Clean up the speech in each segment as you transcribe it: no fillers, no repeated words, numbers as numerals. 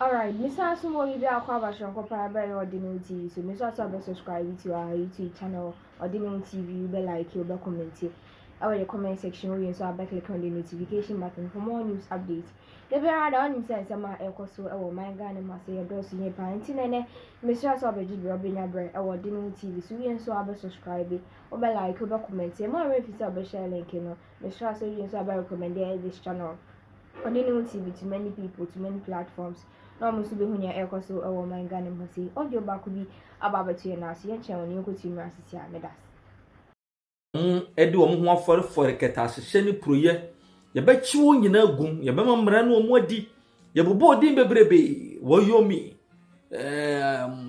Alright, Mr. Sumo, you are quite sure Odeneho TV. So, Mr. Also subscribe to our YouTube channel, Odeneho TV. You be like, you be comment. Our comment section, we also have click on the notification button for more news updates. The very other one says, "I'm a so our my gun and must say a dose in your parents." Mr. Also be just rubbing your bread. Our Odeneho TV. So, we also have subscribe. Or be like, you be comment. More if you say share link, you know. Mr. Also you also recommend this channel. Odeneho TV to many people, to many platforms. No musu be hunya eko so e wo man Ghana mbasi audio ba ko bi aba betu na so ye chen woni ko timi asisi a medas edi wo ho afore keta ahye ni proye ye be chiwo nyina gum ye be mamra na omo adi ye bobo odin bebrebe wo yomi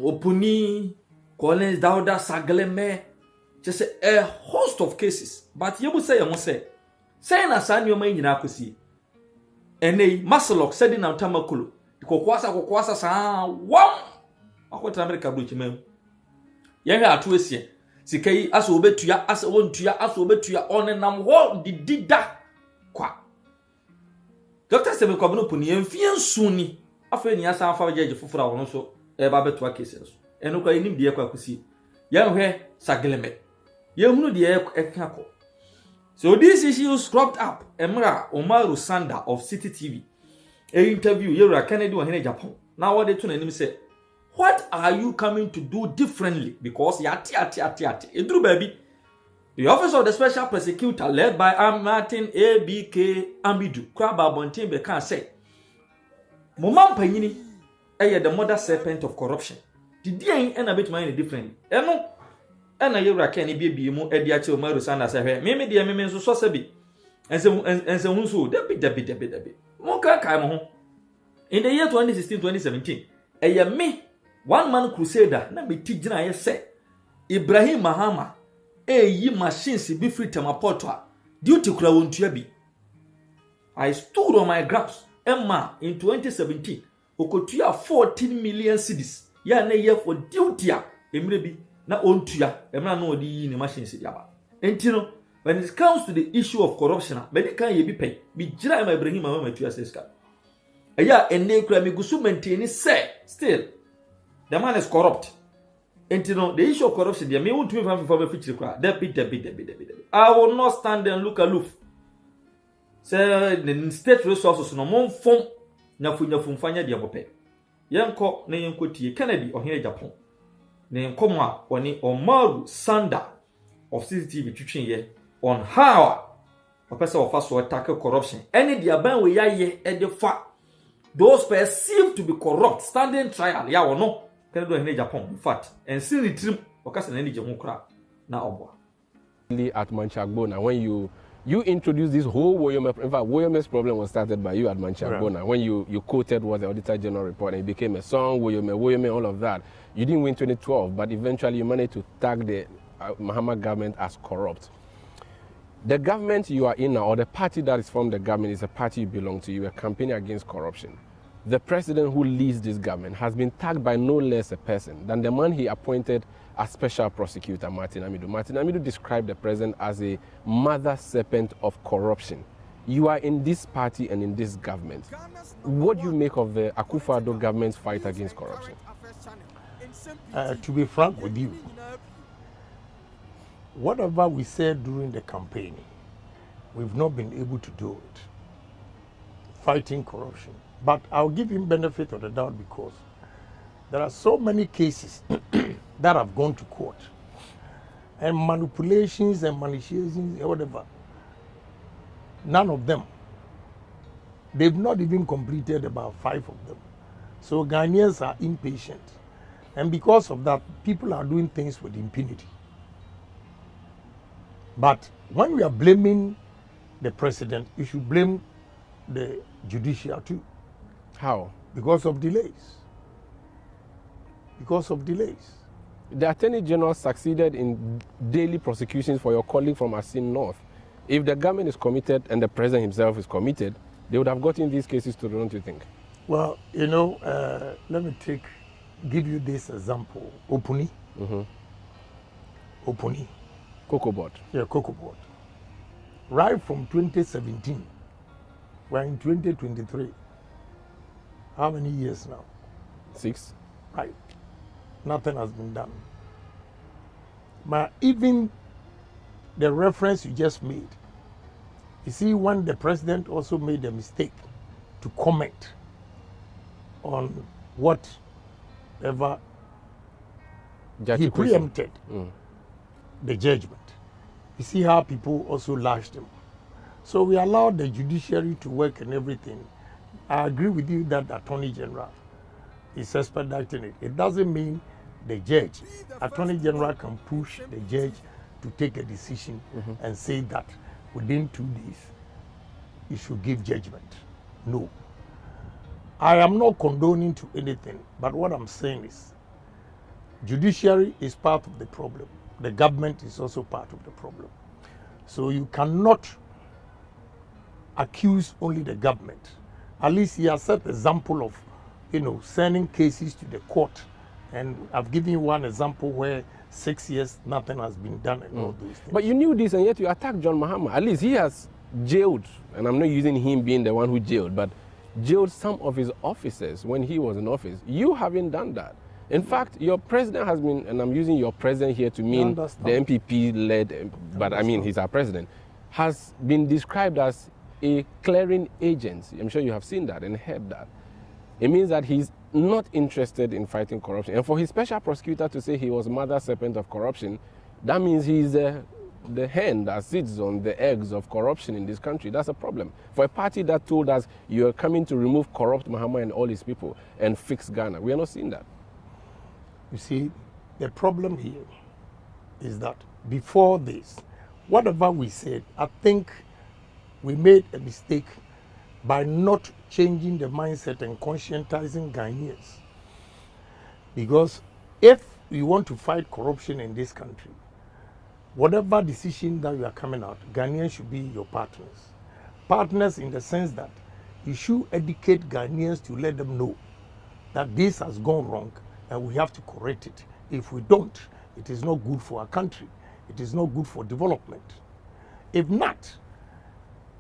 opuni Collins Dauda Sagleme just a host of cases but ye bu say ye say na sa ni o man nyina akosi enei maslok sedi na tamakulu kokwasa saa wam akwata America bro chimem ye hwe ato esie sika yi aso obetua aso wontua aso obetua onenam ho didida kwa Dr. Sebe kwabno puni emfie nsuni afa ni asa afa jeje foforo awono so e ba betua cases eno kwa enim de kwa kusi ye hwe Sagleme ye hunu de eka ko so this issue cropped up emra Omaru Sanda of City TV interview Yera Kennedy or Hene Japan. Now what they tune him say, what are you coming to do differently? Because yati. Idru baby. The office of the special prosecutor led by Martin ABK Ambidu Kraba Bontimbe can say Momam Panyini the mother serpent of corruption. The day ain't a bit mind differently. Eno ena Yera Kennedy be mu ediache Omaru Sanda say me dear me so sabi. And so hunso debi. In the year 2016-2017, a me one-man crusader na me tijina ye se Ibrahim Mahama yi machines be free temapotwa duty kura wontua bi. I stood on my grounds Emma in 2017 okotua 14 million cedis ya na year for duty a emre bi na ontua emra na odi yi ni machines di aba entino when it comes to the issue of corruption, many can ye be paid. Be jira my bring him a moment to your sister. And they could be maintain say still the man is corrupt. And you know the issue of corruption, they may want to me for a future crowd. I will not stand and look aloof. Say the state resources no more form na fanya dia bope. Yanko na yanko tie Kennedy or here Japan. Na yanko ma oni Omaru Sanda of CCTV twitwen ye on how a person of us to tackle corruption. Any the ban we ye at the fa those perceived to be corrupt standing trial ya or no can do in Japan in fact and see the trim okasa na nije ho kra na obwa at Manchagbona when you introduced this whole Woyome. In fact, Woyome's problem was started by you at Manchagbona, right. When you quoted what the Auditor General report and it became a song, Woyome, all of that. You didn't win 2012, but eventually you managed to tag the Mahama government as corrupt. The government you are in now, or the party that is from the government, is a party you belong to. You are campaigning against corruption. The president who leads this government has been tagged by no less a person than the man he appointed as special prosecutor, Martin Amidu. Martin Amidu described the president as a mother serpent of corruption. You are in this party and in this government. What do you make of the Akufo-Addo government's fight against corruption? To be frank with you, whatever we said during the campaign, we've not been able to do it, fighting corruption. But I'll give him benefit of the doubt because there are so many cases that have gone to court and manipulations and maliciations and whatever. None of them. They've not even completed about 5 of them. So Ghanaians are impatient. And because of that, people are doing things with impunity. But when we are blaming the president, you should blame the judiciary too. How? Because of delays. Because of delays. The Attorney General succeeded in daily prosecutions for your colleague from Asin North. If the government is committed and the president himself is committed, they would have gotten these cases to, don't you think? Well, you know, let me give you this example. Opuni. Opuni. Cocoa board. Yeah, cocoa board. Right from 2017, we're in 2023. how many years now? 6. Right. Nothing has been done. But even the reference you just made, you see, when the president also made a mistake to comment on whatever he preempted the judgment. You see how people also lashed him. So we allowed the judiciary to work and everything. I agree with you that the Attorney General is expediting it. It doesn't mean the judge. Attorney General can push the judge to take a decision and say that within 2 days he should give judgment. No. I am not condoning to anything, but what I'm saying is judiciary is part of the problem. The government is also part of the problem. So you cannot accuse only the government. At least he has set example of, sending cases to the court. And I've given you one example where 6 years, nothing has been done and all those things. But you knew this and yet you attacked John Mahama. At least he has jailed, and I'm not using him being the one who jailed, but jailed some of his officers when he was in office. You haven't done that. In fact, your president has been, and I'm using your president here to mean the MPP-led, but I mean he's our president, has been described as a clearing agency. I'm sure you have seen that and heard that. It means that he's not interested in fighting corruption. And for his special prosecutor to say he was mother serpent of corruption, that means he's the hen that sits on the eggs of corruption in this country. That's a problem. For a party that told us you're coming to remove corrupt Mahama and all his people and fix Ghana, we are not seeing that. You see, the problem here is that before this, whatever we said, I think we made a mistake by not changing the mindset and conscientizing Ghanaians. Because if you want to fight corruption in this country, whatever decision that you are coming out, Ghanaians should be your partners. Partners in the sense that you should educate Ghanaians to let them know that this has gone wrong and we have to correct it. If we don't, it is not good for our country. It is not good for development. If not,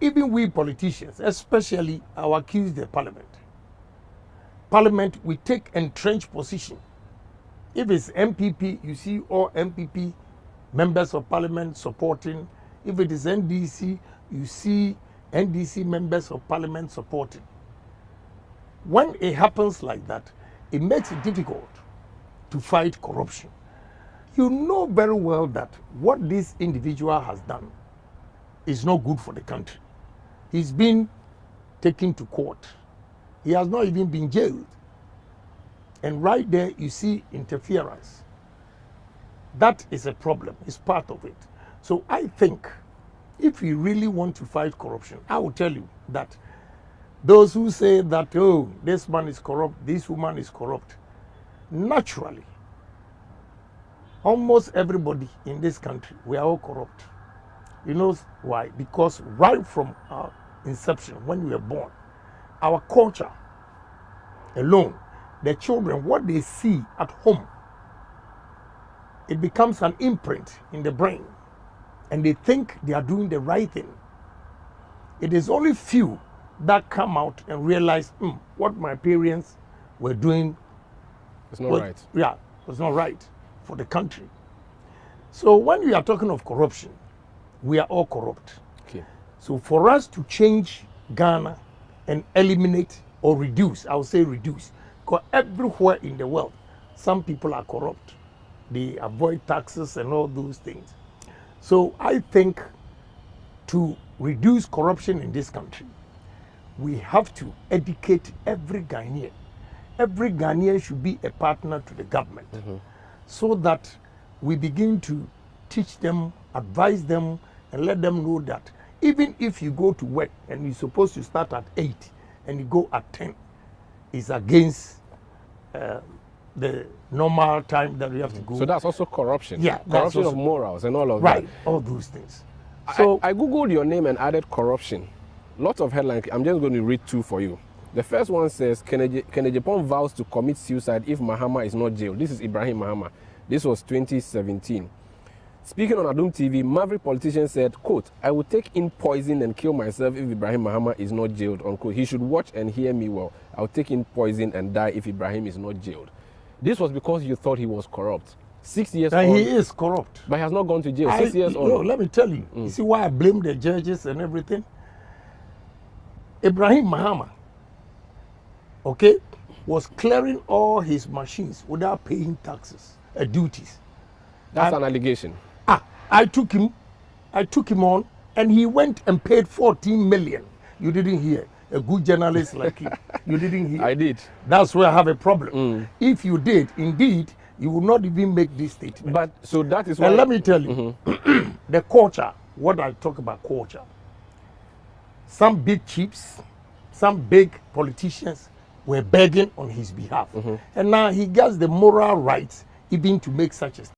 even we politicians, especially our accused the parliament. Parliament, we take entrenched position. If it's MPP, you see all MPP members of parliament supporting. If it is NDC, you see NDC members of parliament supporting. When it happens like that, it makes it difficult to fight corruption. You know very well that what this individual has done is not good for the country. He's been taken to court. He has not even been jailed. And right there, you see interference. That is a problem. It's part of it. So I think if we really want to fight corruption, I will tell you that those who say that, oh, this man is corrupt, this woman is corrupt, naturally, almost everybody in this country, we are all corrupt. You know why? Because right from our inception, when we were born, our culture alone, the children, what they see at home, it becomes an imprint in the brain, and they think they are doing the right thing. It is only few that come out and realize, what my parents were doing it's not right. Yeah, it was not right for the country. So when we are talking of corruption, we are all corrupt. Okay. So for us to change Ghana and eliminate or reduce, I would say reduce, because everywhere in the world, some people are corrupt. They avoid taxes and all those things. So I think to reduce corruption in this country, we have to educate every Ghanaian. Every Ghanaian should be a partner to the government, so that we begin to teach them, advise them, and let them know that even if you go to work and you're supposed to start at 8 and you go at 10, it's against the normal time that we have to go. So that's also corruption. Yeah. Corruption of morals and all of that. Right, all those things. So I Googled your name and added corruption. Lots of headlines. I'm just going to read 2 for you. The first one says, Kennedy Japan vows to commit suicide if Mahama is not jailed. This is Ibrahim Mahama. This was 2017. Speaking on Adum TV, Maverick politician said, quote, I will take in poison and kill myself if Ibrahim Mahama is not jailed, unquote. He should watch and hear me well. I'll take in poison and die if Ibrahim is not jailed. This was because you thought he was corrupt. 6 years on. He is corrupt. But he has not gone to jail. 6 years on. No, let me tell you. You see why I blame the judges and everything? Ibrahim Mahama, okay, was clearing all his machines without paying taxes, duties. That's an allegation. I took him on, and he went and paid 14 million. You didn't hear. A good journalist like you, you didn't hear. I did. That's where I have a problem. If you did, indeed, you would not even make this statement. But so that is why. And let me tell you, the culture. What I talk about culture. Some big chiefs, some big politicians were begging on his behalf, and now he gets the moral right even to make such a statement.